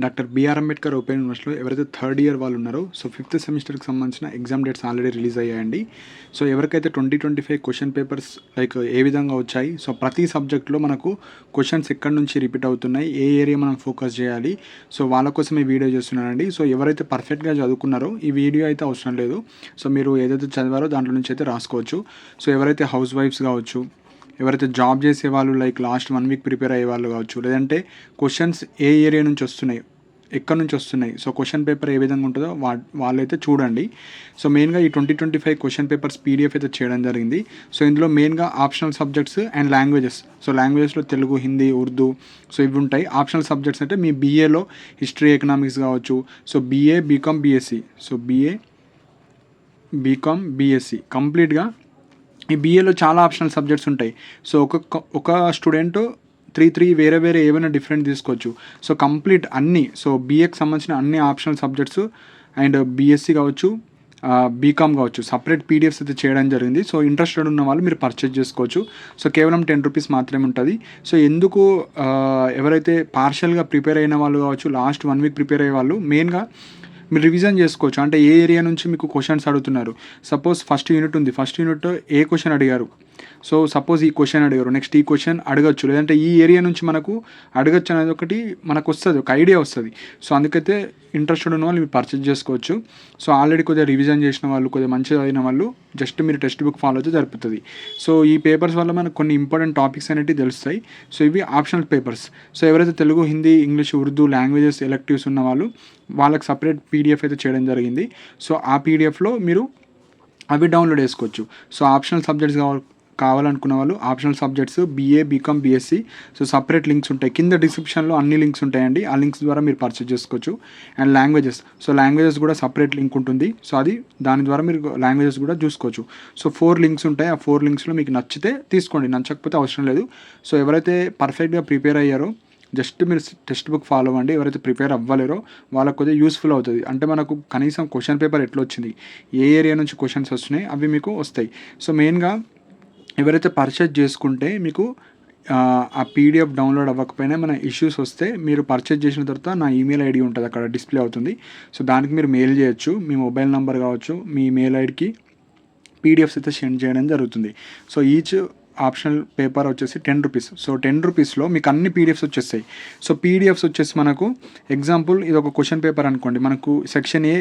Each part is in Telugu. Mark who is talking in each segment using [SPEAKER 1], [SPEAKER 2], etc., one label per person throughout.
[SPEAKER 1] డాక్టర్ బిఆర్ అంబేద్కర్ ఓపెన్ యూనివర్సిటీలో ఎవరైతే థర్డ్ ఇయర్ వాళ్ళు ఉన్నారో సో ఫిఫ్త్ సెమిస్టర్కి సంబంధించిన ఎగ్జామ్ డేట్స్ ఆల్రెడీ రిలీజ్ అయ్యాయండి. సో ఎవరికైతే 2025 క్వశ్చన్ పేపర్స్ లైక్ ఏ విధంగా వచ్చాయి, సో ప్రతి సబ్జెక్ట్లో మనకు క్వశ్చన్స్ ఎక్కడి నుంచి రిపీట్ అవుతున్నాయి, ఏ ఏరియా మనం ఫోకస్ చేయాలి, సో వాళ్ళ కోసం ఈ వీడియో చేస్తున్నానండి. సో ఎవరైతే పర్ఫెక్ట్గా చదువుకున్నారో ఈ వీడియో అయితే అవసరం లేదు. సో మీరు ఏదైతే చదివారో దాంట్లో నుంచి అయితే రాసుకోవచ్చు. సో ఎవరైతే హౌస్ వైఫ్స్ కావచ్చు, ఎవరైతే జాబ్ చేసే వాళ్ళు లైక్ లాస్ట్ 1 వీక్ ప్రిపేర్ అయ్యే వాళ్ళు కావచ్చు, లేదంటే క్వశ్చన్స్ ఏ ఏరియా నుంచి వస్తున్నాయి, ఎక్కడి నుంచి వస్తున్నాయి, సో క్వశ్చన్ పేపర్ ఏ విధంగా ఉంటుందో వాళ్ళైతే చూడండి. సో మెయిన్గా ఈ 2025 క్వశ్చన్ పేపర్స్ పీడిఎఫ్ అయితే చేయడం జరిగింది. సో ఇందులో మెయిన్గా optional subjects and languages, so లాంగ్వేజెస్లో తెలుగు, హిందీ, ఉర్దూ, సో ఇవి ఉంటాయి. ఆప్షనల్ సబ్జెక్ట్స్ అంటే మీ బీఏలో హిస్టరీ, ఎకనామిక్స్ కావచ్చు, so BA, BCom, BSc, so BA, BCom, BSc కంప్లీట్గా ఈ బీఏలో చాలా ఆప్షనల్ సబ్జెక్ట్స్ ఉంటాయి. సో ఒక స్టూడెంట్ 3 వేరే వేరే ఏమైనా డిఫరెంట్ తీసుకోవచ్చు. సో కంప్లీట్ అన్నీ, సో బీఏకి సంబంధించిన అన్ని ఆప్షనల్ సబ్జెక్ట్స్ అండ్ బీఎస్సీ కావచ్చు, బీకామ్ కావచ్చు, సపరేట్ పీడిఎఫ్స్ అయితే చేయడం జరిగింది. సో ఇంట్రెస్టెడ్ ఉన్న వాళ్ళు మీరు పర్చేజ్ చేసుకోవచ్చు. సో కేవలం 10 రూపీస్ మాత్రమే ఉంటుంది. సో ఎందుకు ఎవరైతే పార్షియల్గా ప్రిపేర్ అయిన వాళ్ళు కావచ్చు, లాస్ట్ 1 వీక్ ప్రిపేర్ అయ్యే వాళ్ళు మెయిన్గా మీరు రివిజన్ చేసుకోవచ్చు. అంటే ఏ ఏరియా నుంచి మీకు క్వశ్చన్స్ అడుగుతున్నారు. సపోజ్ ఫస్ట్ యూనిట్ ఉంది, ఫస్ట్ యూనిట్ ఏ క్వశ్చన్ అడిగారు, సో సపోజ్ ఈ క్వశ్చన్ అడిగారు, నెక్స్ట్ ఈ క్వశ్చన్ అడగచ్చు, లేదంటే ఈ ఏరియా నుంచి మనకు అడగచ్చు అనేది ఒకటి మనకు వస్తుంది, ఒక ఐడియా వస్తుంది. సో అందుకైతే ఇంట్రెస్టెడ్ ఉన్న వాళ్ళు మీరు పర్చేజ్ చేసుకోవచ్చు. సో ఆల్రెడీ కొద్దిగా రివిజన్ చేసిన వాళ్ళు, కొద్దిగా మంచిగా అయిన వాళ్ళు జస్ట్ మీరు టెక్స్ట్ బుక్ ఫాలో అయితే సరిపోతుంది. సో ఈ పేపర్స్ వల్ల మనకు కొన్ని ఇంపార్టెంట్ టాపిక్స్ అనేవి తెలుస్తాయి. సో ఇవి ఆప్షనల్ పేపర్స్. సో ఎవరైతే Telugu, Hindi, English, Urdu languages electives ఉన్న వాళ్ళు వాళ్ళకి సపరేట్ పీడిఎఫ్ అయితే చేయడం జరిగింది. సో ఆ పీడిఎఫ్లో మీరు అవి డౌన్లోడ్ చేసుకోవచ్చు. సో ఆప్షనల్ సబ్జెక్ట్స్ కావాలనుకున్న వాళ్ళు optional subjects BA, BCom, BSc, so separate links ఉంటాయి కింద డిస్క్రిప్షన్లో, అన్ని లింక్స్ ఉంటాయండి. ఆ లింక్స్ ద్వారా మీరు పర్చేజ్ చేసుకోవచ్చు. అండ్ లాంగ్వేజెస్, సో లాంగ్వేజెస్ కూడా సపరేట్ లింక్ ఉంటుంది. సో అది దాని ద్వారా మీరు లాంగ్వేజెస్ కూడా చూసుకోవచ్చు. సో 4 లింక్స్ ఉంటాయి. ఆ 4 లింక్స్లో మీకు నచ్చితే తీసుకోండి, నచ్చకపోతే అవసరం లేదు. సో ఎవరైతే పర్ఫెక్ట్గా ప్రిపేర్ అయ్యారో జస్ట్ మీరు టెక్స్ట్ బుక్ ఫాలో అవ్వండి. ఎవరైతే ప్రిపేర్ అవ్వలేరో వాళ్ళకు కొద్దిగా యూస్ఫుల్ అవుతుంది. అంటే మనకు కనీసం క్వశ్చన్ పేపర్ ఎట్లా వచ్చింది, ఏ ఏరియా నుంచి క్వశ్చన్స్ వస్తున్నాయి అవి మీకు వస్తాయి. సో మెయిన్గా ఎవరైతే పర్చేజ్ చేసుకుంటే మీకు ఆ పీడిఎఫ్ డౌన్లోడ్ అవ్వకపోయినా మన ఇష్యూస్ వస్తే మీరు పర్చేజ్ చేసిన తర్వాత నా ఈమెయిల్ ఐడి ఉంటుంది, అక్కడ డిస్ప్లే అవుతుంది. సో దానికి మీరు మెయిల్ చేయొచ్చు. మీ మొబైల్ నెంబర్ కావచ్చు, మీ మెయిల్ ఐడికి పీడిఎఫ్స్ అయితే సెండ్ చేయడం జరుగుతుంది. సో ఈచ్ ఆప్షనల్ పేపర్ వచ్చేసి 10 రూపీస్. సో 10 రూపీస్లో మీకు అన్ని పీడిఎఫ్స్ వచ్చేస్తాయి. సో పీడిఎఫ్స్ వచ్చేసి మనకు ఎగ్జాంపుల్ ఇది ఒక క్వశ్చన్ పేపర్ అనుకోండి, మనకు section A,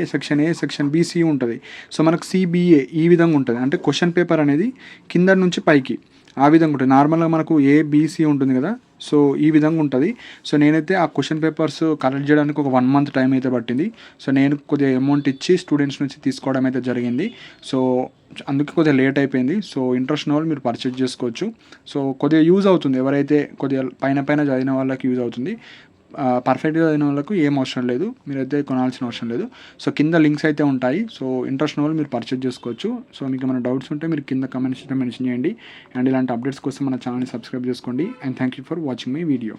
[SPEAKER 1] section B, C ఉంటుంది. సో మనకు సిబిఏ ఈ విధంగా ఉంటుంది. అంటే క్వశ్చన్ పేపర్ అనేది కింద నుంచి పైకి ఆ విధంగా ఉంటుంది. నార్మల్గా మనకు ఏబిసి ఉంటుంది కదా, సో ఈ విధంగా ఉంటుంది. సో నేనైతే ఆ క్వశ్చన్ పేపర్స్ కలెక్ట్ చేయడానికి ఒక 1 మంత్ టైం అయితే పట్టింది. సో నేను కొద్దిగా అమౌంట్ ఇచ్చి స్టూడెంట్స్ నుంచి తీసుకోవడం అయితే జరిగింది. సో అందుకే కొద్దిగా లేట్ అయిపోయింది. సో ఇంట్రెస్ట్ ఉన్న వాళ్ళు మీరు పర్చేజ్ చేసుకోవచ్చు. సో కొద్దిగా యూజ్ అవుతుంది, ఎవరైతే కొద్దిగా పైన చదివిన వాళ్ళకి యూజ్ అవుతుంది. పర్ఫెక్ట్గా చదివిన వాళ్ళకు ఏం అవసరం లేదు, మీరైతే కొనాల్సిన అవసరం లేదు. సో కింద లింక్స్ అయితే ఉంటాయి. సో ఇంట్రెస్ట్ ఉన్న వాళ్ళు మీరు పర్చేజ్ చేసుకోవచ్చు. సో మీకు ఏమైనా డౌట్స్ ఉంటే మీరు కింద కమెంట్స్ అయితే మెన్షన్ చేయండి. అండ్ ఇలాంటి అప్డేట్స్ కోసం మన ఛానల్ని సబ్స్క్రైబ్ చేసుకోండి. And thank you for watching my video.